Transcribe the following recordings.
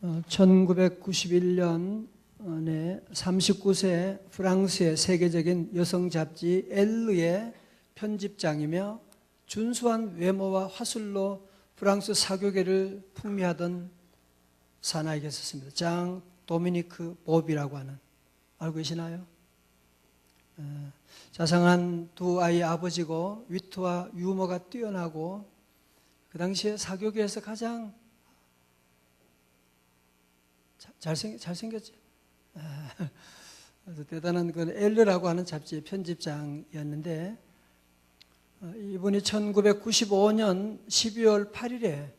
1991년에 39세 프랑스의 세계적인 여성 잡지 엘르의 편집장이며 준수한 외모와 화술로 프랑스 사교계를 풍미하던 사나이가 있었습니다. 장 도미니크 보비라고 하는, 알고 계시나요? 자상한 두 아이의 아버지고 위트와 유머가 뛰어나고 그 당시에 사교계에서 가장 잘생겼죠. 대단한 그 엘르라고 하는 잡지의 편집장이었는데, 이분이 1995년 12월 8일에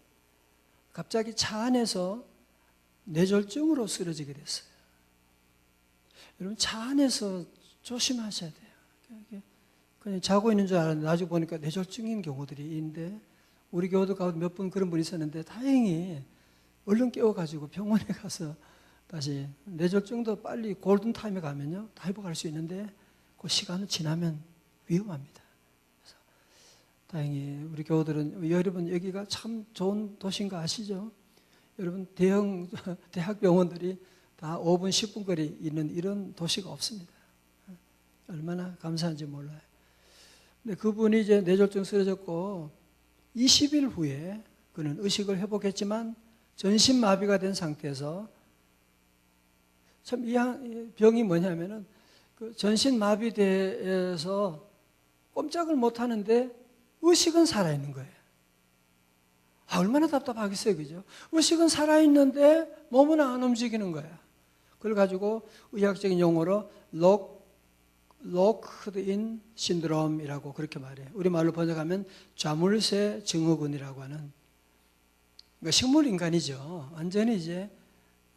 갑자기 차 안에서 뇌졸중으로 쓰러지게 됐어요. 여러분, 차 안에서 조심하셔야 돼요. 그냥 자고 있는 줄 알았는데 나중에 보니까 뇌졸중인 경우들이 있는데, 우리 교우들 가운데 몇 분 그런 분이 있었는데 다행히 얼른 깨워가지고 병원에 가서 다시, 뇌졸중도 빨리 골든타임에 가면요 다 회복할 수 있는데 그 시간은 지나면 위험합니다. 그래서 다행히 우리 교우들은, 여러분 여기가 참 좋은 도시인 거 아시죠? 여러분 대형 대학병원들이 다 5분 10분 거리 있는 이런 도시가 없습니다. 얼마나 감사한지 몰라요. 근데 그분이 이제 뇌졸중 쓰러졌고 20일 후에 그는 의식을 회복했지만 전신마비가 된 상태에서, 참 이 병이 뭐냐면은 그 전신마비돼서 꼼짝을 못 하는데 의식은 살아있는 거예요. 얼마나 답답하겠어요, 그죠? 의식은 살아있는데 몸은 안 움직이는 거야. 그걸 가지고 의학적인 용어로 locked in 신드롬이라고 그렇게 말해요. 우리말로 번역하면 좌물쇠 증후군이라고 하는, 그러니까 식물 인간이죠. 완전히 이제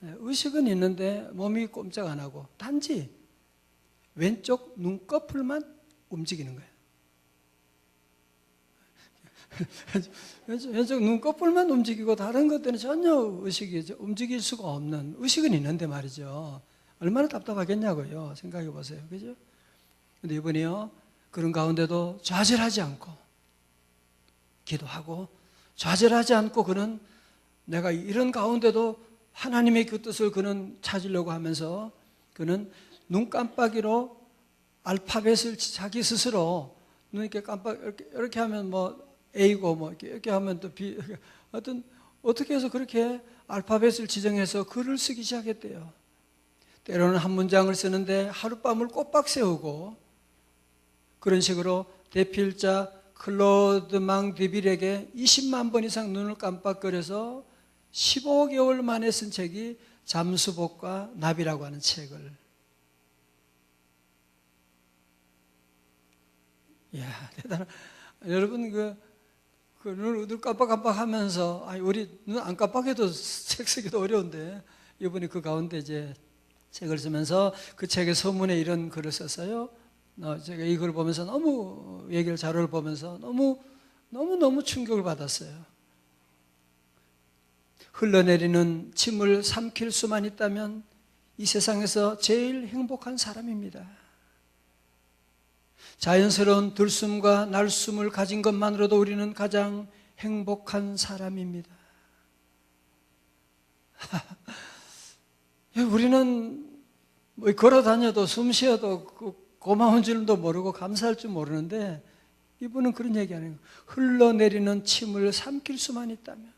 의식은 있는데 몸이 꼼짝 안 하고 단지 왼쪽 눈꺼풀만 움직이는 거예요. 왼쪽 눈꺼풀만 움직이고 다른 것들은 전혀 의식이 움직일 수가 없는, 의식은 있는데 말이죠. 얼마나 답답하겠냐고요. 생각해 보세요. 그죠? 근데 이번에요, 그런 가운데도 좌절하지 않고 기도하고 좌절하지 않고 그는, 내가 이런 가운데도 하나님의 그 뜻을 그는 찾으려고 하면서 그는 눈 깜빡이로 알파벳을 자기 스스로, 눈 이렇게 깜빡 이렇게 하면 뭐 A고 뭐 이렇게 하면 또 B, 어떤 어떻게 해서 그렇게 알파벳을 지정해서 글을 쓰기 시작했대요. 때로는 한 문장을 쓰는데 하룻밤을 꼬박 세우고, 그런 식으로 대필자 클로드 망디빌에게 20만 번 이상 눈을 깜빡거려서 15개월 만에 쓴 책이 잠수복과 나비라고 하는 책을. 이야, 대단한. 여러분, 그 눈을 깜빡깜빡 하면서, 우리 눈 안 깜빡해도 책 쓰기도 어려운데, 이분이 그 가운데 이제 책을 쓰면서 그 책의 서문에 이런 글을 썼어요. 제가 이 글을 보면서 너무, 얘기를 자료를 보면서 너무 충격을 받았어요. 흘러내리는 침을 삼킬 수만 있다면 이 세상에서 제일 행복한 사람입니다. 자연스러운 들숨과 날숨을 가진 것만으로도 우리는 가장 행복한 사람입니다. 우리는 뭐 걸어 다녀도 숨 쉬어도 고마운 줄도 모르고 감사할 줄 모르는데, 이분은 그런 얘기 하는 거예요. 흘러내리는 침을 삼킬 수만 있다면,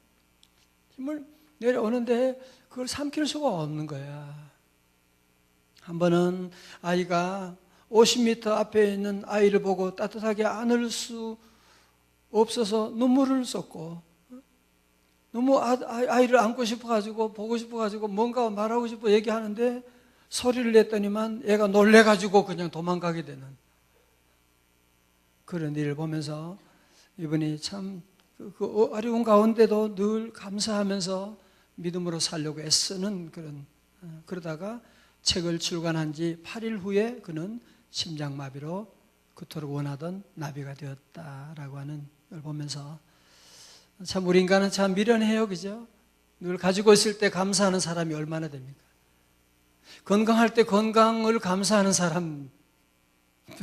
침을 내려오는데 그걸 삼킬 수가 없는 거야. 한 번은 아이가 50m 앞에 있는 아이를 보고 따뜻하게 안을 수 없어서 눈물을 쏟고, 너무 아이를 안고 싶어가지고 보고 싶어가지고 뭔가 말하고 싶어 얘기하는데 소리를 냈더니만 애가 놀래가지고 그냥 도망가게 되는 그런 일을 보면서, 이분이 참 그 어려운 가운데도 늘 감사하면서 믿음으로 살려고 애쓰는 그러다가 책을 출간한 지 8일 후에 그는 심장마비로 그토록 원하던 나비가 되었다라고 하는 걸 보면서, 참 우리 인간은 참 미련해요, 그죠? 늘 가지고 있을 때 감사하는 사람이 얼마나 됩니까? 건강할 때 건강을 감사하는 사람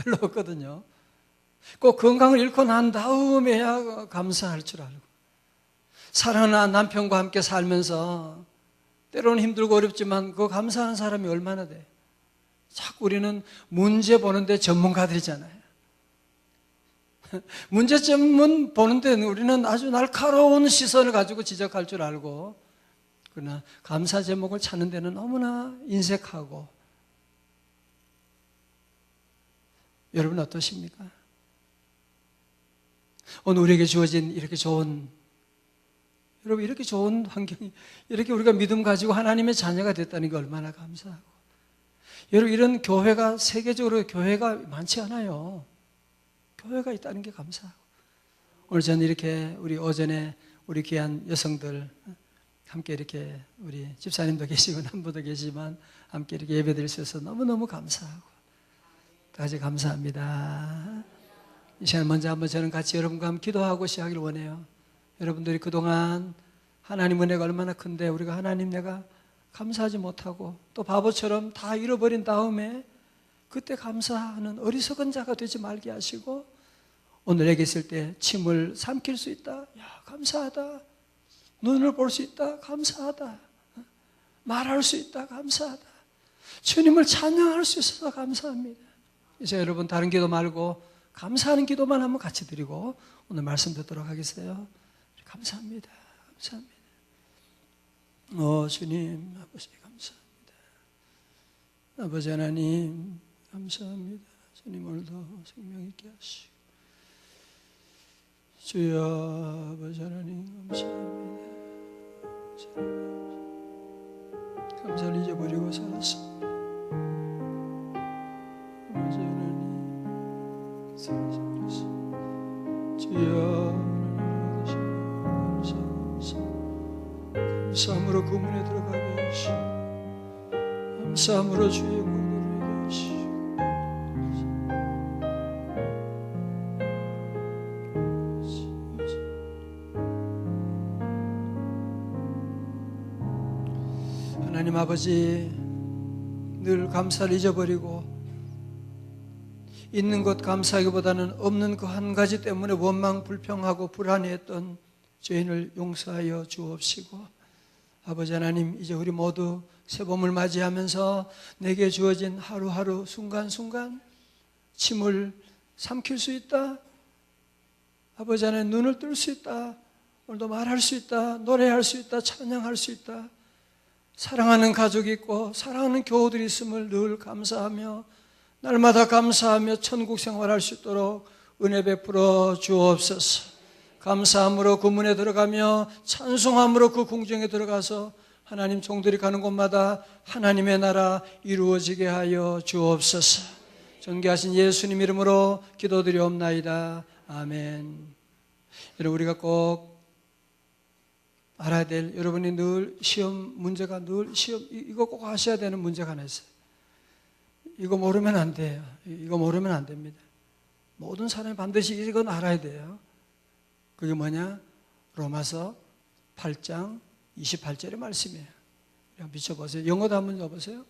별로 없거든요. 꼭 건강을 잃고 난 다음에야 감사할 줄 알고, 사랑하는 남편과 함께 살면서 때로는 힘들고 어렵지만 그거 감사하는 사람이 얼마나 돼? 자꾸 우리는 문제 보는데 전문가들이잖아요. 문제점은 보는데 우리는 아주 날카로운 시선을 가지고 지적할 줄 알고, 그러나 감사 제목을 찾는 데는 너무나 인색하고. 여러분 어떠십니까? 오늘 우리에게 주어진 이렇게 좋은, 여러분 이렇게 좋은 환경이, 이렇게 우리가 믿음 가지고 하나님의 자녀가 됐다는 게 얼마나 감사하고. 여러분 이런 교회가, 세계적으로 교회가 많지 않아요. 교회가 있다는 게 감사하고. 오늘 저는 이렇게 우리 오전에 우리 귀한 여성들 함께 이렇게, 우리 집사님도 계시고 남부도 계시지만 함께 이렇게 예배드릴 수 있어서 너무너무 감사하고, 다 같이 감사합니다. 이 시간 먼저 한번 저는 같이 여러분과 함께 기도하고 시작하기를 원해요. 여러분들이 그동안 하나님 은혜가 얼마나 큰데 우리가 하나님 내가 감사하지 못하고 또 바보처럼 다 잃어버린 다음에 그때 감사하는 어리석은 자가 되지 말게 하시고, 오늘 여기 있을 때 침을 삼킬 수 있다, 야 감사하다. 눈을 볼 수 있다, 감사하다. 말할 수 있다, 감사하다. 주님을 찬양할 수 있어서 감사합니다. 이제 여러분 다른 기도 말고 감사하는 기도만 한번 같이 드리고 오늘 말씀 듣도록 하겠어요. 감사합니다. 감사합니다. 주님, 아버지 감사합니다. 아버지 하나님 감사합니다. 주님 오늘도 생명 있게 하시고, 주여 아버지 하나님 감사합니다. 감사를 잊어버리고 살았습니다. 아버지 하나님 살아주셨습니다. 주여 감사함으로 그 문에 들어가게 하시고, 감사함으로 주의 문을 열게 하시고, 하나님 아버지, 늘 감사를 잊어버리고 있는 것 감사하기보다는 없는 그 한 가지 때문에 원망 불평하고 불안해했던 죄인을 용서하여 주옵시고, 아버지 하나님 이제 우리 모두 새봄을 맞이하면서 내게 주어진 하루하루 순간순간 침을 삼킬 수 있다, 아버지 하나님 눈을 뜰 수 있다, 오늘도 말할 수 있다, 노래할 수 있다, 찬양할 수 있다, 사랑하는 가족이 있고 사랑하는 교우들이 있음을 늘 감사하며 날마다 감사하며 천국 생활할 수 있도록 은혜 베풀어 주옵소서. 감사함으로 그 문에 들어가며 찬송함으로 그 궁정에 들어가서 하나님 종들이 가는 곳마다 하나님의 나라 이루어지게 하여 주옵소서. 존귀하신 예수님 이름으로 기도드리옵나이다. 아멘. 여러분 우리가 꼭 알아야 될, 여러분이 늘 시험 문제가 늘 시험, 이거 꼭 하셔야 되는 문제가 하나 있어요. 이거 모르면 안 돼요. 이거 모르면 안 됩니다. 모든 사람이 반드시 이건 알아야 돼요. 그게 뭐냐? 로마서 8장 28절의 말씀이에요. 비춰보세요. 영어도 한번 써보세요.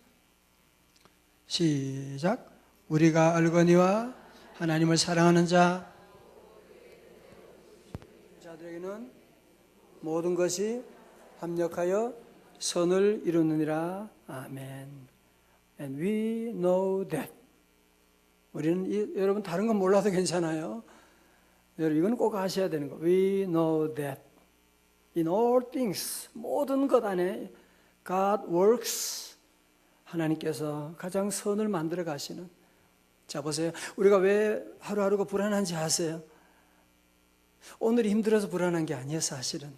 시작. 우리가 알거니와 하나님을 사랑하는 자들에게는 모든 것이 합력하여 선을 이루느니라. 아멘. And we know that. 우리는 여러분 다른 건 몰라도 괜찮아요. 여러분 이건 꼭 아셔야 되는 거. We know that in all things, 모든 것 안에 God works, 하나님께서 가장 선을 만들어 가시는. 자 보세요. 우리가 왜 하루하루가 불안한지 아세요? 오늘이 힘들어서 불안한 게 아니에요. 사실은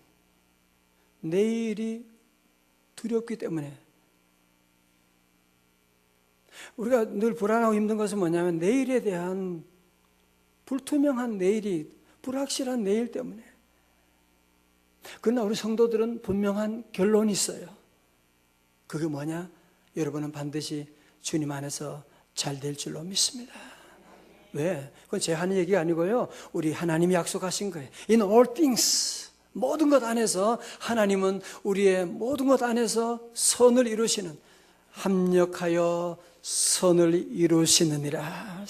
내일이 두렵기 때문에. 우리가 늘 불안하고 힘든 것은 뭐냐면 내일에 대한 불투명한 내일이, 불확실한 내일 때문에. 그러나 우리 성도들은 분명한 결론이 있어요. 그게 뭐냐? 여러분은 반드시 주님 안에서 잘 될 줄로 믿습니다. 왜? 그건 제 하는 얘기가 아니고요. 우리 하나님이 약속하신 거예요. In all things, 모든 것 안에서 하나님은 우리의 모든 것 안에서 선을 이루시는, 합력하여 선을 이루시느니라.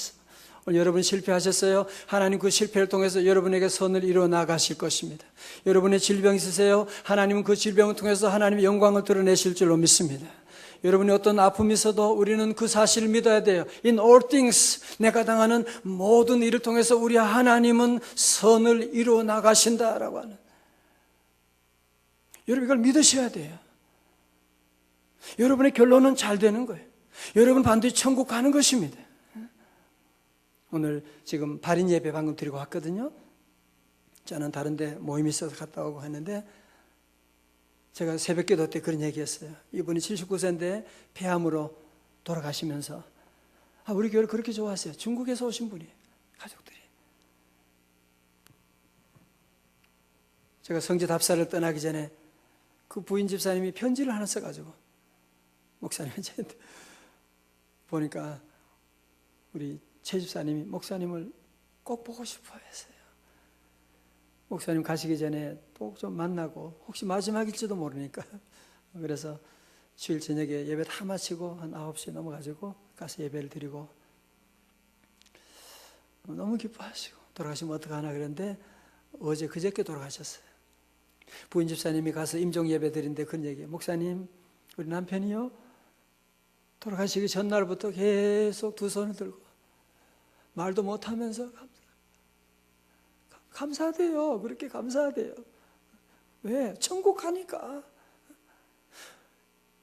오늘 여러분 실패하셨어요? 하나님 그 실패를 통해서 여러분에게 선을 이루어 나가실 것입니다. 여러분의 질병 있으세요? 하나님은 그 질병을 통해서 하나님의 영광을 드러내실 줄로 믿습니다. 여러분이 어떤 아픔이 있어도 우리는 그 사실을 믿어야 돼요. In all things, 내가 당하는 모든 일을 통해서 우리 하나님은 선을 이루어 나가신다라고 하는, 여러분 이걸 믿으셔야 돼요. 여러분의 결론은 잘 되는 거예요. 여러분 반드시 천국 가는 것입니다. 오늘 지금 발인 예배 방금 드리고 왔거든요. 저는 다른 데 모임이 있어서 갔다 오고 했는데 제가 새벽기도 때 그런 얘기했어요. 이분이 79세인데 폐암으로 돌아가시면서 우리 교회를 그렇게 좋아하세요. 중국에서 오신 분이, 가족들이. 제가 성지 답사를 떠나기 전에 그 부인 집사님이 편지를 하나 써가지고 목사님이 저한테 보니까 우리 최 집사님이 목사님을 꼭 보고 싶어 했어요. 목사님 가시기 전에 또 좀 만나고 혹시 마지막일지도 모르니까 그래서 주일 저녁에 예배 다 마치고 한 9시에 넘어가지고 가서 예배를 드리고 너무 기뻐하시고 돌아가시면 어떡하나 그랬는데 어제 그저께 돌아가셨어요. 부인 집사님이 가서 임종 예배 드린데 그런 얘기예요. 목사님 우리 남편이요 돌아가시기 전날부터 계속 두 손을 들고 말도 못하면서 감사하대요. 그렇게 감사하대요. 왜? 천국 가니까.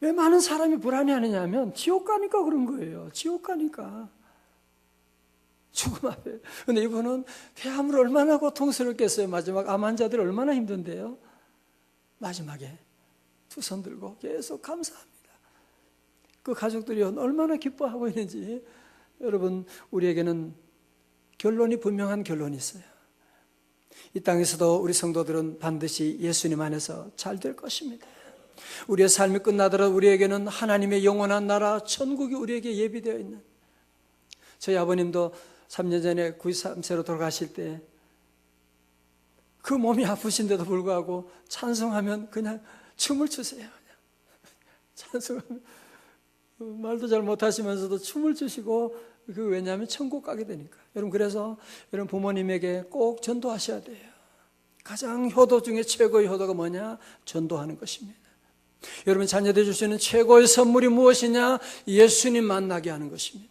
왜 많은 사람이 불안해하느냐면 지옥 가니까 그런 거예요. 지옥 가니까. 죽음 앞에. 근데 이분은 폐암으로 얼마나 고통스럽겠어요. 마지막 암 환자들 얼마나 힘든데요. 마지막에 두 손 들고 계속 감사합니다. 그 가족들이 얼마나 기뻐하고 있는지. 여러분 우리에게는 결론이 분명한 결론이 있어요. 이 땅에서도 우리 성도들은 반드시 예수님 안에서 잘 될 것입니다. 우리의 삶이 끝나더라도 우리에게는 하나님의 영원한 나라 천국이 우리에게 예비되어 있는, 저희 아버님도 3년 전에 93세로 돌아가실 때 그 몸이 아프신데도 불구하고 찬송하면 그냥 춤을 추세요. 그냥 찬송하면 말도 잘 못하시면서도 춤을 추시고, 왜냐하면 천국 가게 되니까. 여러분 그래서 여러분 부모님에게 꼭 전도하셔야 돼요. 가장 효도 중에 최고의 효도가 뭐냐? 전도하는 것입니다. 여러분 자녀들 주시는 최고의 선물이 무엇이냐? 예수님 만나게 하는 것입니다.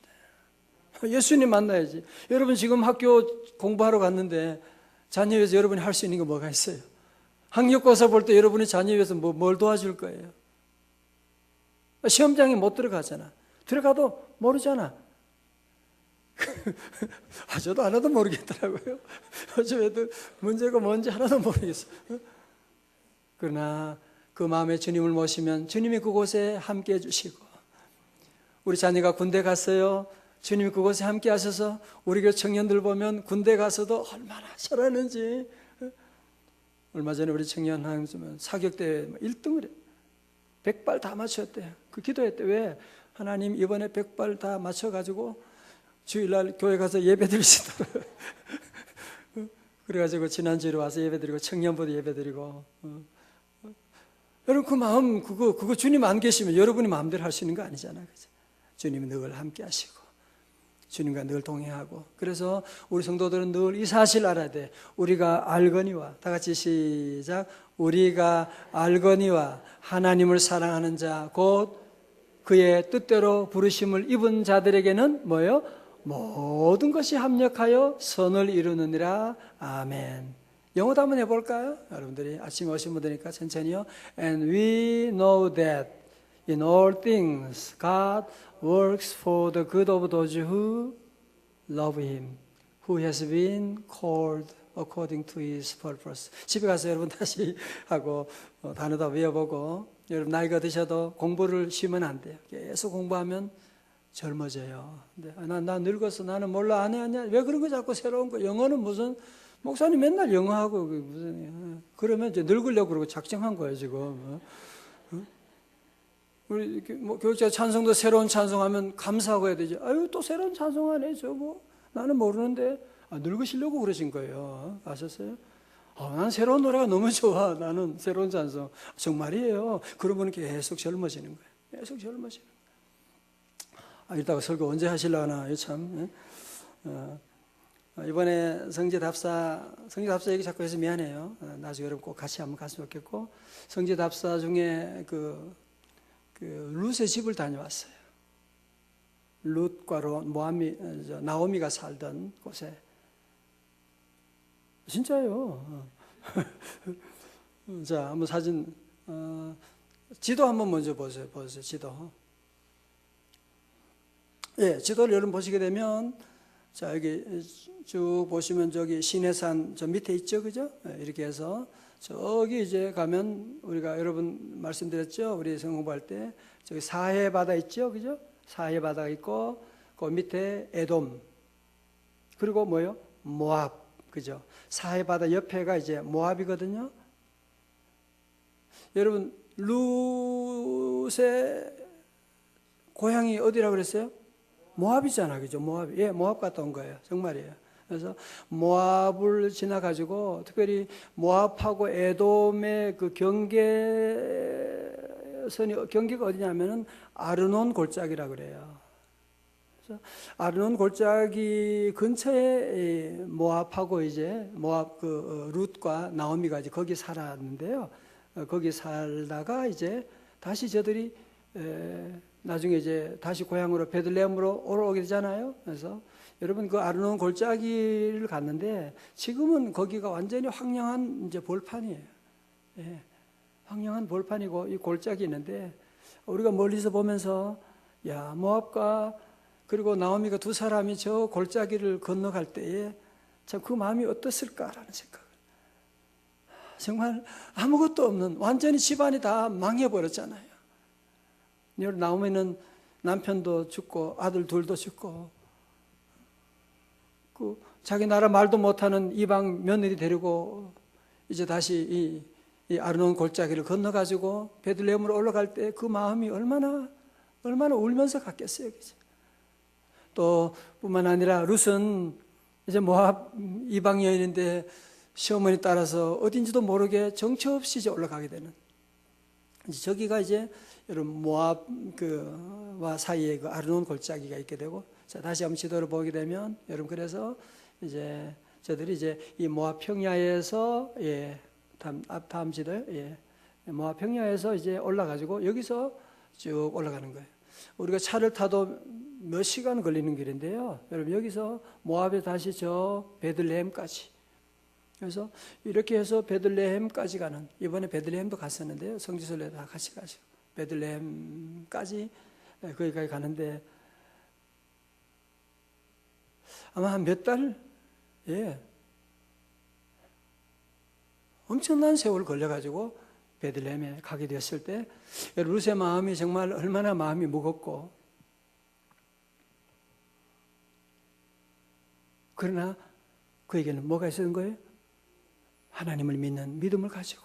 예수님 만나야지. 여러분 지금 학교 공부하러 갔는데 자녀 위해서 여러분이 할 수 있는 게 뭐가 있어요? 학력고사 볼 때 여러분이 자녀 위해서 뭘 도와줄 거예요? 시험장에 못 들어가잖아. 들어가도 모르잖아. 저도 하나도 모르겠더라고요. 저 애들 문제가 뭔지 하나도 모르겠어요. 그러나 그 마음에 주님을 모시면 주님이 그곳에 함께 해주시고, 우리 자녀가 군대 갔어요. 주님이 그곳에 함께 하셔서 우리 교회 청년들 보면 군대 가서도 얼마나 잘하는지. 얼마 전에 우리 청년 한 사격대회 1등을 해. 100발 다 맞췄대요. 그 기도했대. 왜? 하나님 이번에 100발 다 맞춰가지고 주일날 교회 가서 예배 드리시더라고요. 그래가지고 지난주에 와서 예배 드리고 청년부도 예배 드리고. 여러분 그 마음 그거 주님 안 계시면 여러분이 마음대로 할 수 있는 거 아니잖아요. 그죠? 주님이 늘 함께 하시고 주님과 늘 동행하고. 그래서 우리 성도들은 늘 이 사실 알아야 돼. 우리가 알거니와, 다 같이 시작. 우리가 알거니와 하나님을 사랑하는 자 곧 그의 뜻대로 부르심을 입은 자들에게는 뭐예요? 모든 것이 합력하여 선을 이루느니라. 아멘. 영어도 한번 해볼까요? 여러분들이 아침에 오신 분들이니까 천천히요. And we know that in all things God works for the good of those who love Him, who has been called according to His purpose. 집에 가서 여러분 다시 하고 단어도 외워보고, 여러분 나이가 드셔도 공부를 쉬면 안 돼요. 계속 공부하면 젊어져요. 근데 나 늙어서 나는 몰라 안 해. 왜 그런 거 자꾸 새로운 거. 영어는 무슨 목사님 맨날 영어하고 무슨, 그러면 이제 늙으려고 그러고 작정한 거예요 지금. 우리 교육자 찬송도 새로운 찬송하면 감사하고 해야 되지. 아유 또 새로운 찬송하네 저거. 나는 모르는데. 늙으시려고 그러신 거예요. 아셨어요? 난 새로운 노래가 너무 좋아. 나는 새로운 찬송. 정말이에요. 그러면 계속 젊어지는 거예요. 계속 젊어지는 거예요. 이따가 설교 언제 하시려나 참. 이번에 성지답사 얘기 자꾸 해서 미안해요. 나중에 여러분 꼭 같이 한번 갔으면 좋겠고, 성지답사 중에 그 룻의 집을 다녀왔어요. 룻과 나오미가 살던 곳에. 진짜요. 자, 한번 사진, 지도 한번 먼저 보세요. 지도. 예, 지도를 여러분 보시게 되면, 자, 여기 쭉 보시면 저기 시내산 저 밑에 있죠, 그죠? 이렇게 해서 저기 이제 가면 우리가 여러분 말씀드렸죠, 우리 성경 공부할 때 저기 사해 바다 있죠, 그죠? 사해 바다가 있고 그 밑에 에돔, 그리고 뭐요? 모압, 그죠? 사해 바다 옆에가 이제 모압이거든요. 여러분 룻의 고향이 어디라고 그랬어요? 모압이잖아, 그죠? 모압. 예, 모압 갔다 온 거예요. 정말이에요. 그래서 모압을 지나가지고 특별히 모압하고 에돔의 그 경계가 어디냐면은 아르논 골짜기라 그래요. 그래서 아르논 골짜기 근처에 모압하고 이제 모압 룻과 나오미가 이제 거기 살았는데요. 거기 살다가 이제 다시 저들이 나중에 이제 다시 고향으로 베들레헴으로 오게 되잖아요. 그래서 여러분 그 아르논 골짜기를 갔는데 지금은 거기가 완전히 황량한 이제 볼판이에요. 예, 황량한 볼판이고 이 골짜기 있는데 우리가 멀리서 보면서 야, 모압과 그리고 나오미가 두 사람이 저 골짜기를 건너갈 때에 참 그 마음이 어떻을까라는 생각을. 정말 아무것도 없는 완전히 집안이 다 망해버렸잖아요. 나오미는 남편도 죽고 아들 둘도 죽고 그 자기 나라 말도 못하는 이방 며느리 데리고 이제 다시 이 아르논 골짜기를 건너가지고 베들레헴으로 올라갈 때 그 마음이 얼마나 울면서 갔겠어요. 그죠? 또 뿐만 아니라 룻은 이제 모압 이방 여인인데 시어머니 따라서 어딘지도 모르게 정처 없이 이제 올라가게 되는. 이제 저기가 이제 여러분 모압와 사이에 그 아르논 골짜기가 있게 되고, 자 다시 한번 지도를 보게 되면 여러분 그래서 이제 저들이 이제 이 모압 평야에서 다음 지도요. 모압 평야에서 이제 올라가지고 여기서 쭉 올라가는 거예요. 우리가 차를 타도 몇 시간 걸리는 길인데요. 여러분 여기서 모압에 다시 저 베들레헴까지. 그래서 이렇게 해서 베들레헴까지 가는, 이번에 베들레헴도 갔었는데요. 성지순례 다 같이 가시고 베들레헴까지 거기까지 가는데 아마 한 몇 달, 엄청난 세월 걸려가지고 베들레헴에 가게 됐을 때 룻의 마음이 정말 얼마나 마음이 무겁고, 그러나 그에게는 뭐가 있었던 거예요? 하나님을 믿는 믿음을 가지고.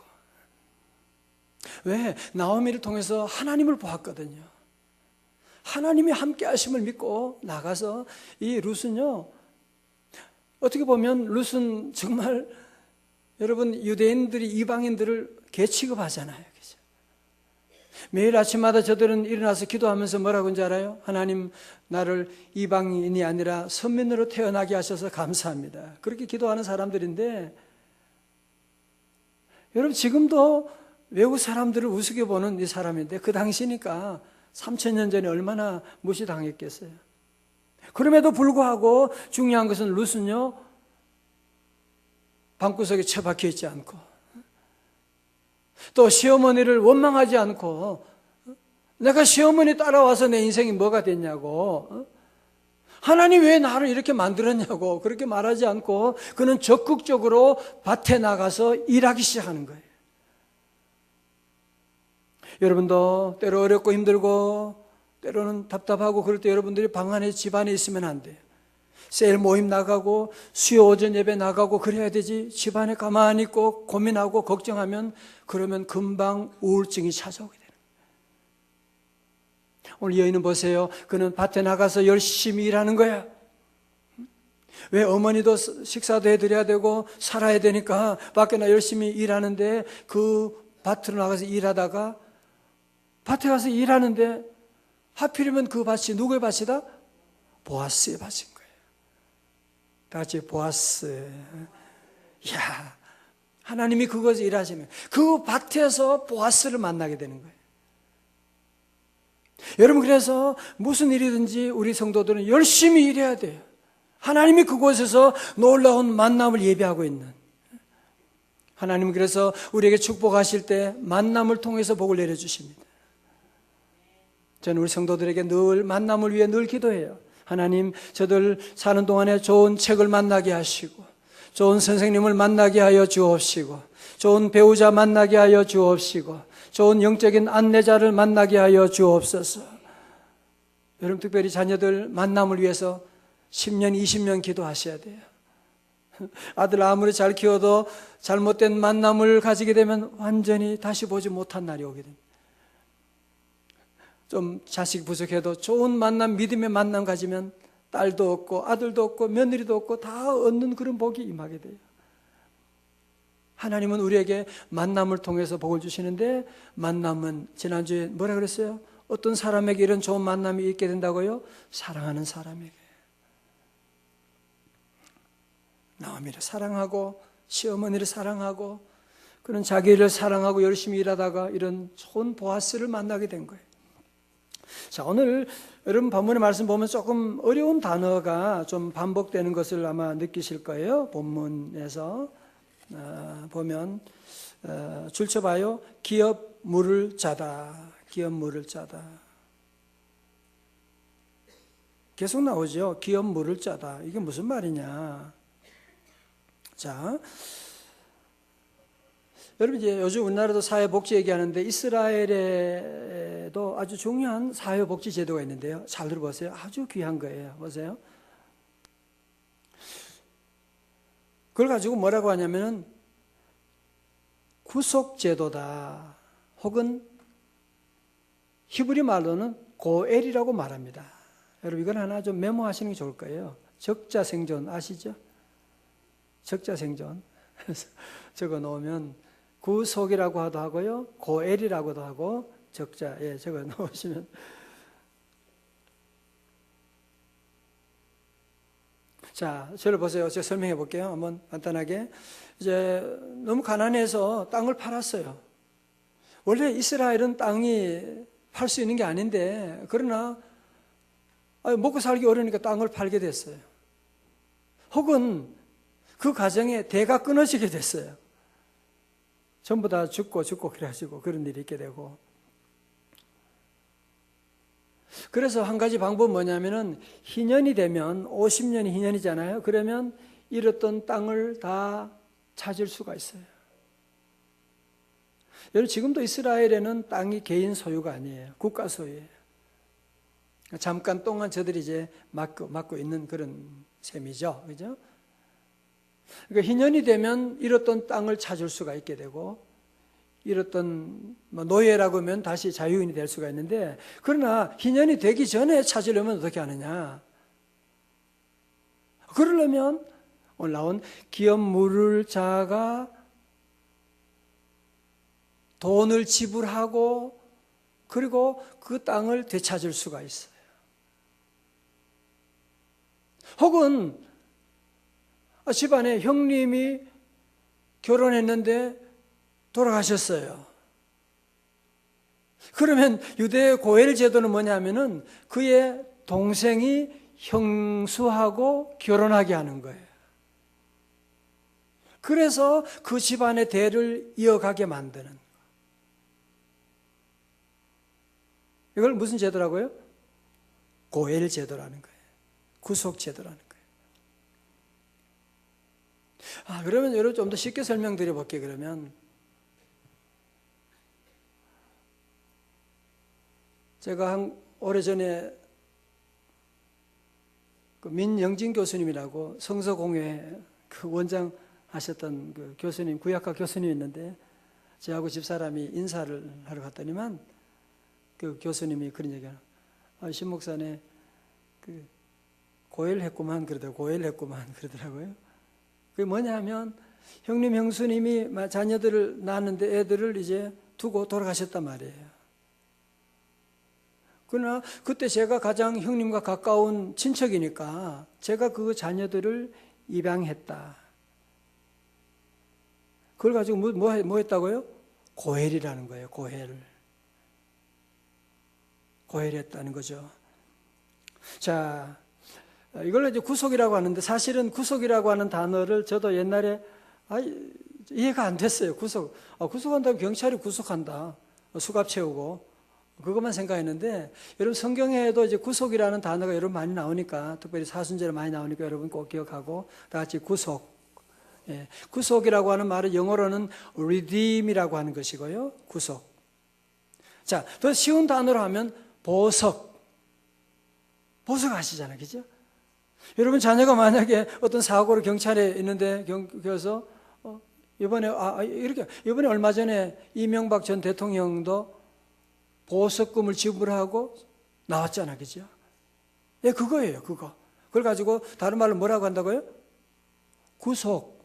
왜? 나오미를 통해서 하나님을 보았거든요. 하나님이 함께 하심을 믿고 나가서 이 룻은요, 어떻게 보면 룻은 정말 여러분 유대인들이 이방인들을 개취급하잖아요. 그죠? 매일 아침마다 저들은 일어나서 기도하면서 뭐라고 하는지 알아요? 하나님, 나를 이방인이 아니라 선민으로 태어나게 하셔서 감사합니다. 그렇게 기도하는 사람들인데, 여러분 지금도 외국 사람들을 우습게 보는 이 사람인데 그 당시니까 3000년 전에 얼마나 무시당했겠어요. 그럼에도 불구하고 중요한 것은 룻은요, 방구석에 처박혀 있지 않고 또 시어머니를 원망하지 않고 내가 시어머니 따라와서 내 인생이 뭐가 됐냐고, 하나님 왜 나를 이렇게 만들었냐고 그렇게 말하지 않고 그는 적극적으로 밭에 나가서 일하기 시작하는 거예요. 여러분도 때로 어렵고 힘들고 때로는 답답하고 그럴 때 여러분들이 방 안에 집 안에 있으면 안 돼요. 세일 모임 나가고 수요 오전 예배 나가고 그래야 되지. 집 안에 가만히 있고 고민하고 걱정하면 그러면 금방 우울증이 찾아오게 돼요. 오늘 여인은 보세요. 그는 밭에 나가서 열심히 일하는 거야. 왜? 어머니도 식사도 해드려야 되고 살아야 되니까 밖에 나 열심히 일하는데 그 밭으로 나가서 일하다가 밭에 가서 일하는데 하필이면 그 밭이 누구의 밭이다? 보아스의 밭인 거예요. 다 같이 보아스. 이야, 하나님이 그것을 일하시면 그 밭에서 보아스를 만나게 되는 거예요. 여러분, 그래서 무슨 일이든지 우리 성도들은 열심히 일해야 돼요. 하나님이 그곳에서 놀라운 만남을 예비하고 있는, 하나님은 그래서 우리에게 축복하실 때 만남을 통해서 복을 내려주십니다. 저는 우리 성도들에게 늘 만남을 위해 늘 기도해요. 하나님, 저들 사는 동안에 좋은 책을 만나게 하시고, 좋은 선생님을 만나게 하여 주옵시고, 좋은 배우자 만나게 하여 주옵시고, 좋은 영적인 안내자를 만나게 하여 주옵소서. 여러분, 특별히 자녀들 만남을 위해서 10년, 20년 기도하셔야 돼요. 아들 아무리 잘 키워도 잘못된 만남을 가지게 되면 완전히 다시 보지 못한 날이 오게 됩니다. 좀 자식 부족해도 좋은 만남, 믿음의 만남 가지면 딸도 없고 아들도 없고 며느리도 없고 다 얻는 그런 복이 임하게 돼요. 하나님은 우리에게 만남을 통해서 복을 주시는데, 만남은 지난주에 뭐라 그랬어요? 어떤 사람에게 이런 좋은 만남이 있게 된다고요? 사랑하는 사람에게. 나오미를 사랑하고 시어머니를 사랑하고 그런 자기를 사랑하고 열심히 일하다가 이런 좋은 보아스를 만나게 된 거예요. 자, 오늘 여러분 본문의 말씀 보면 조금 어려운 단어가 좀 반복되는 것을 아마 느끼실 거예요. 본문에서 보면 줄쳐봐요. 기업 물을 짜다. 기업 물을 짜다. 계속 나오죠. 기업 물을 짜다. 이게 무슨 말이냐. 자, 여러분, 이제 요즘 우리나라도 사회복지 얘기하는데 이스라엘에도 아주 중요한 사회복지 제도가 있는데요. 잘 들어보세요. 아주 귀한 거예요. 보세요. 그걸 가지고 뭐라고 하냐면은 구속제도다. 혹은 히브리 말로는 고엘이라고 말합니다. 여러분, 이건 하나 좀 메모하시는 게 좋을 거예요. 적자생존 아시죠? 적자생존. 적어 놓으면 구속이라고 하고요, 고엘이라고도 하고, 적자에 적어 놓으시면. 자, 저를 보세요. 제가 설명해 볼게요. 한번 간단하게. 이제 너무 가난해서 땅을 팔았어요. 원래 이스라엘은 땅이 팔 수 있는 게 아닌데, 그러나 먹고 살기 어려우니까 땅을 팔게 됐어요. 혹은 그 가정에 대가 끊어지게 됐어요. 전부 다 죽고 그래가지고 그런 일이 있게 되고. 그래서 한 가지 방법은 뭐냐면은 희년이 되면 50년이 희년이잖아요. 그러면 잃었던 땅을 다 찾을 수가 있어요. 여러분, 지금도 이스라엘에는 땅이 개인 소유가 아니에요. 국가 소유예요. 잠깐 동안 저들이 이제 맡고 있는 그런 셈이죠. 그죠? 그러니까 희년이 되면 잃었던 땅을 찾을 수가 있게 되고, 잃었던 노예라고 하면 다시 자유인이 될 수가 있는데, 그러나 희년이 되기 전에 찾으려면 어떻게 하느냐? 그러려면 오늘 나온 기업 물을 자가 돈을 지불하고 그리고 그 땅을 되찾을 수가 있어요. 혹은 집안에 형님이 결혼했는데 돌아가셨어요. 그러면 유대 고엘 제도는 뭐냐면은 그의 동생이 형수하고 결혼하게 하는 거예요. 그래서 그 집안의 대를 이어가게 만드는. 이걸 무슨 제도라고요? 고엘 제도라는 거예요. 구속 제도라는 거예요. 그러면 여러분 좀 더 쉽게 설명드려 볼게요. 그러면 제가 오래전에 그 민영진 교수님이라고 성서공회 그 원장 하셨던 그 교수님, 구약학 교수님이 있는데, 저하고 집사람이 인사를 하러 갔더니만 그 교수님이 그런 얘기를, 신 목사네 그 고엘했구만 그러더라고요. 그게 뭐냐 하면 형님 형수님이 자녀들을 낳았는데 애들을 이제 두고 돌아가셨단 말이에요. 그러나 그때 제가 가장 형님과 가까운 친척이니까 제가 그 자녀들을 입양했다. 그걸 가지고 뭐 했다고요? 고헬이라는 거예요. 고헬했다는 거죠. 자, 이걸 이제 구속이라고 하는데, 사실은 구속이라고 하는 단어를 저도 옛날에 이해가 안 됐어요. 구속한다고 경찰이 구속한다. 수갑 채우고. 그것만 생각했는데, 여러분 성경에도 이제 구속이라는 단어가 여러분 많이 나오니까, 특별히 사순절에 많이 나오니까 여러분 꼭 기억하고, 다 같이 구속. 예, 구속이라고 하는 말은 영어로는 redeem이라고 하는 것이고요. 구속. 자, 더 쉬운 단어로 하면 보석. 보석 아시잖아요. 그죠? 여러분 자녀가 만약에 어떤 사고로 경찰에 있는데, 그래서 이번에 얼마 전에 이명박 전 대통령도 보석금을 지불하고 나왔잖아. 그죠? 예, 그거예요. 그거. 그걸 가지고 다른 말로 뭐라고 한다고요? 구속.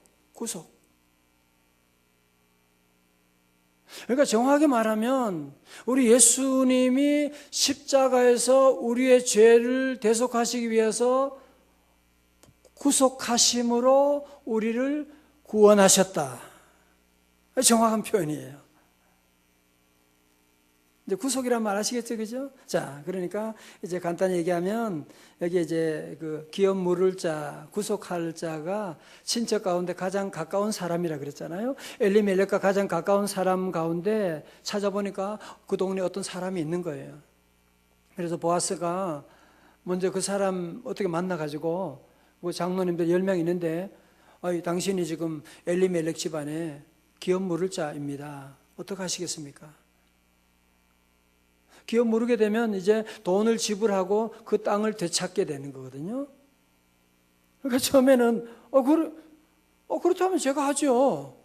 그러니까 정확하게 말하면 우리 예수님이 십자가에서 우리의 죄를 대속하시기 위해서 구속하심으로 우리를 구원하셨다. 정확한 표현이에요. 이제 구속이란 말 아시겠죠? 그죠? 자, 그러니까 이제 간단히 얘기하면 여기 이제 그 기업 물을 자, 구속할 자가 친척 가운데 가장 가까운 사람이라 그랬잖아요. 엘리멜렉과 가장 가까운 사람 가운데 찾아보니까 그 동네에 어떤 사람이 있는 거예요. 그래서 보아스가 먼저 그 사람 어떻게 만나가지고 그 장로님들 10명 있는데 당신이 지금 엘리멜렉 집안에 기업 물을 자입니다. 어떻게 하시겠습니까? 기업 모르게 되면 이제 돈을 지불하고 그 땅을 되찾게 되는 거거든요. 그러니까 처음에는 그렇다면 제가 하죠.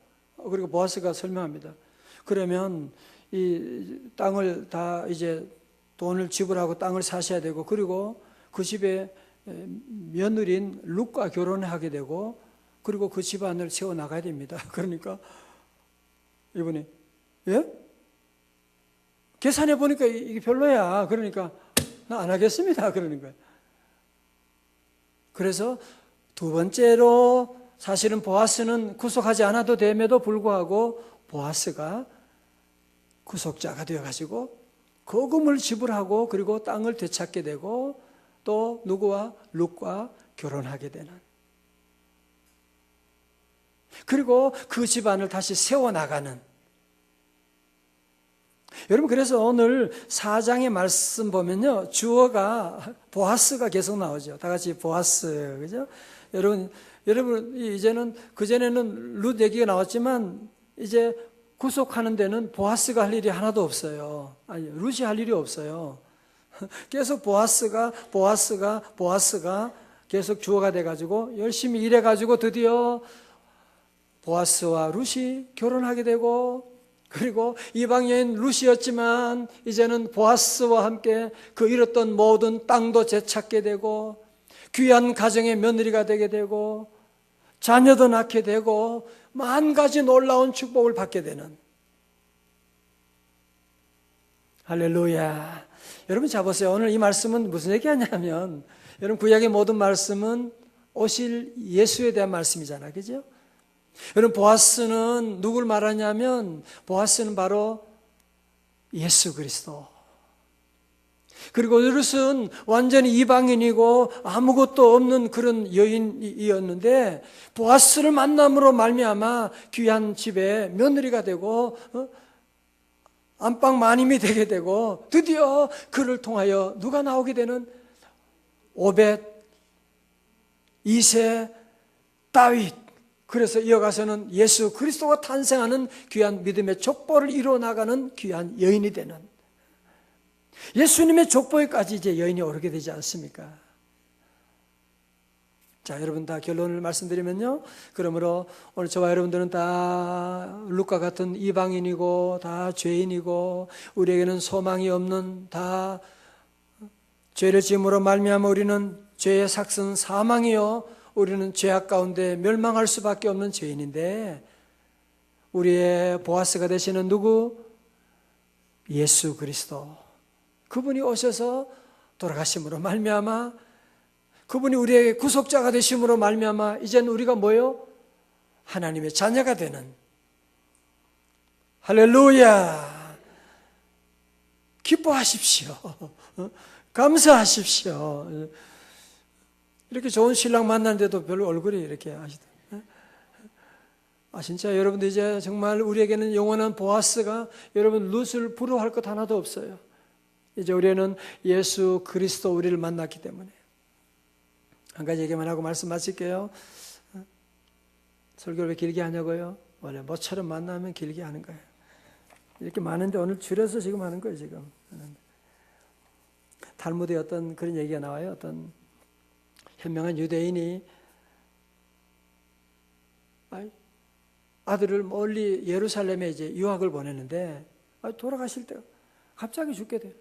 그리고 보아스가 설명합니다. 그러면 이 땅을 다 이제 돈을 지불하고 땅을 사셔야 되고, 그리고 그 집에 며느리인 룻과 결혼하게 되고, 그리고 그 집안을 세워 나가야 됩니다. 그러니까 이분이 계산해 보니까 이게 별로야. 그러니까 나 안 하겠습니다. 그러는 거예요. 그래서 두 번째로 사실은 보아스는 구속하지 않아도 됨에도 불구하고 보아스가 구속자가 되어가지고 거금을 지불하고 그리고 땅을 되찾게 되고 또 누구와? 룻과 결혼하게 되는. 그리고 그 집안을 다시 세워나가는. 여러분, 그래서 오늘 4장의 말씀 보면요, 주어가 보아스가 계속 나오죠. 다 같이 보아스, 그죠? 여러분 이제는 그전에는 룻 얘기가 나왔지만 이제 구속하는 데는 보아스가 할 일이 하나도 없어요. 아니, 룻이 할 일이 없어요. 계속 보아스가 계속 주어가 돼가지고 열심히 일해가지고 드디어 보아스와 룻이 결혼하게 되고, 그리고 이방 여인 룻이었지만 이제는 보아스와 함께 그 잃었던 모든 땅도 되찾게 되고, 귀한 가정의 며느리가 되게 되고, 자녀도 낳게 되고, 만 가지 놀라운 축복을 받게 되는. 할렐루야. 여러분 자 보세요. 오늘 이 말씀은 무슨 얘기하냐면, 여러분 구약의 모든 말씀은 오실 예수에 대한 말씀이잖아요. 그죠? 여러분 보아스는 누굴 말하냐면, 보아스는 바로 예수 그리스도. 그리고 룻은 완전히 이방인이고 아무것도 없는 그런 여인이었는데, 보아스를 만남으로 말미암아 귀한 집에 며느리가 되고 안방 마님이 되게 되고, 드디어 그를 통하여 누가 나오게 되는? 오벳, 이세, 다윗. 그래서 이어가서는 예수 그리스도가 탄생하는 귀한 믿음의 족보를 이루어나가는 귀한 여인이 되는, 예수님의 족보에까지 이제 여인이 오르게 되지 않습니까? 자, 여러분 다 결론을 말씀드리면요, 그러므로 오늘 저와 여러분들은 다 룻과 같은 이방인이고 다 죄인이고, 우리에게는 소망이 없는, 다 죄를 지음으로 말미암아 우리는 죄의 삭은 사망이요, 우리는 죄악 가운데 멸망할 수밖에 없는 죄인인데, 우리의 보아스가 되시는 누구? 예수 그리스도. 그분이 오셔서 돌아가심으로 말미암아 그분이 우리의 구속자가 되심으로 말미암아 이제는 우리가 뭐요? 하나님의 자녀가 되는. 할렐루야. 기뻐하십시오. 감사하십시오. 이렇게 좋은 신랑 만났는데도 별로 얼굴이 이렇게 하시다. 진짜 여러분들 이제 정말 우리에게는 영원한 보아스가 여러분 룻을 부러워할 것 하나도 없어요. 이제 우리는 예수 그리스도 우리를 만났기 때문에. 한 가지 얘기만 하고 말씀 마칠게요. 설교를 왜 길게 하냐고요? 원래 뭐처럼 만나면 길게 하는 거예요. 이렇게 많은데 오늘 줄여서 지금 하는 거예요, 지금. 탈무드에 어떤 그런 얘기가 나와요. 어떤 현명한 유대인이 아들을 멀리 예루살렘에 이제 유학을 보냈는데 돌아가실 때 갑자기 죽게 돼요.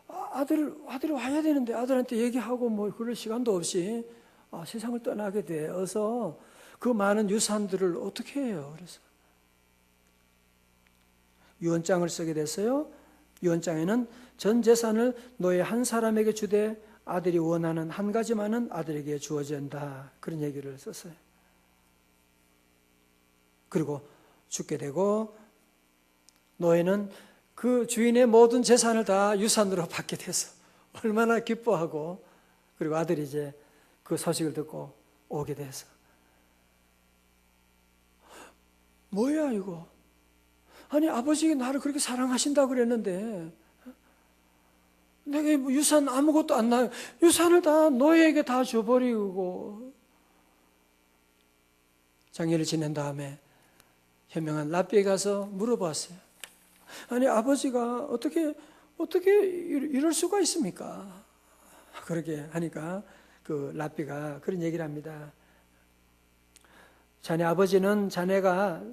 아들이 와야 되는데 아들한테 얘기하고 뭐 그럴 시간도 없이 세상을 떠나게 되어서 그 많은 유산들을 어떻게 해요? 그래서 유언장을 쓰게 됐어요. 유언장에는 전 재산을 너의 한 사람에게 주되 아들이 원하는 한 가지만은 아들에게 주어진다. 그런 얘기를 썼어요. 그리고 죽게 되고 노예는 그 주인의 모든 재산을 다 유산으로 받게 돼서 얼마나 기뻐하고, 그리고 아들이 이제 그 소식을 듣고 오게 돼서 뭐야 이거? 아니 아버지가 나를 그렇게 사랑하신다고 그랬는데 내가 유산 아무것도 안 나요. 유산을 다 너에게 다 줘버리고. 장례를 지낸 다음에 현명한 랍비에 가서 물어봤어요. 아니 아버지가 어떻게 이럴 수가 있습니까? 그렇게 하니까 그 랍비가 그런 얘기를 합니다. 자네 아버지는 자네가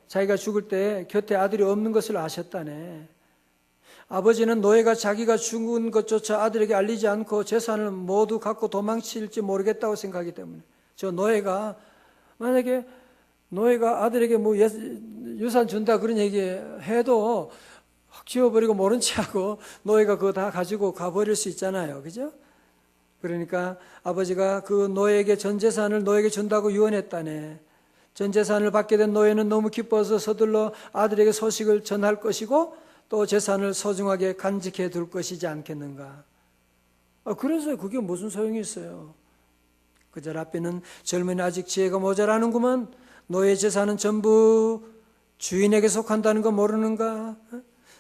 자기가 죽을 때 곁에 아들이 없는 것을 아셨다네. 아버지는 노예가 자기가 죽은 것조차 아들에게 알리지 않고 재산을 모두 갖고 도망칠지 모르겠다고 생각하기 때문에, 저 노예가 만약에 노예가 아들에게 뭐 유산 준다 그런 얘기 해도 확 지워버리고 모른 채 하고 노예가 그거 다 가지고 가버릴 수 있잖아요. 그죠? 그러니까 아버지가 그 노예에게 전 재산을 노예에게 준다고 유언했다네. 전 재산을 받게 된 노예는 너무 기뻐서 서둘러 아들에게 소식을 전할 것이고 또 재산을 소중하게 간직해 둘 것이지 않겠는가. 그래서 그게 무슨 소용이 있어요. 그저 랍비는 젊은이 아직 지혜가 모자라는구만. 노예 재산은 전부 주인에게 속한다는 거 모르는가?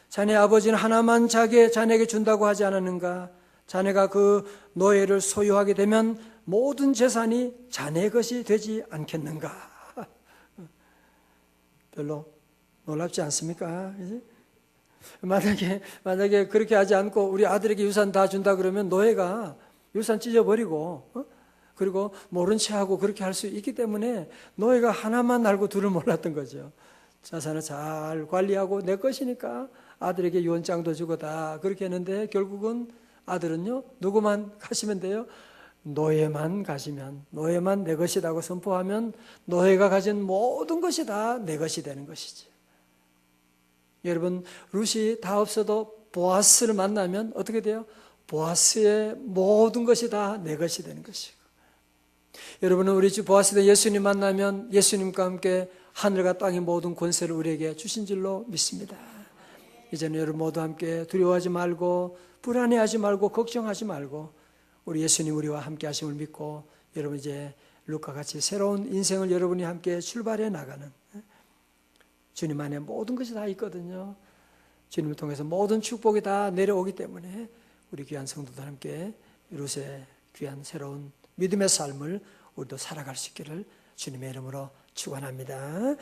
자네 아버지는 하나만 자네에게 준다고 하지 않았는가? 자네가 그 노예를 소유하게 되면 모든 재산이 자네 것이 되지 않겠는가? 별로 놀랍지 않습니까? 만약에 그렇게 하지 않고 우리 아들에게 유산 다 준다 그러면 노예가 유산 찢어버리고 그리고 모른 채 하고 그렇게 할 수 있기 때문에 노예가 하나만 알고 둘을 몰랐던 거죠. 자산을 잘 관리하고 내 것이니까 아들에게 유언장도 주고 다 그렇게 했는데 결국은 아들은요, 누구만 가시면 돼요? 노예만 가시면, 노예만 내 것이라고 선포하면 노예가 가진 모든 것이 다 내 것이 되는 것이지. 여러분, 룻이 다 없어도 보아스를 만나면 어떻게 돼요? 보아스의 모든 것이 다 내 것이 되는 것이고, 여러분은 우리 주 보아스 된 예수님 만나면 예수님과 함께 하늘과 땅의 모든 권세를 우리에게 주신 줄로 믿습니다. 이제는 여러분 모두 함께 두려워하지 말고 불안해하지 말고 걱정하지 말고 우리 예수님 우리와 함께 하심을 믿고 여러분 이제 룻과 같이 새로운 인생을 여러분이 함께 출발해 나가는, 주님 안에 모든 것이 다 있거든요. 주님을 통해서 모든 축복이 다 내려오기 때문에 우리 귀한 성도들 함께 룻의 귀한 새로운 믿음의 삶을 우리도 살아갈 수 있기를 주님의 이름으로 축원합니다.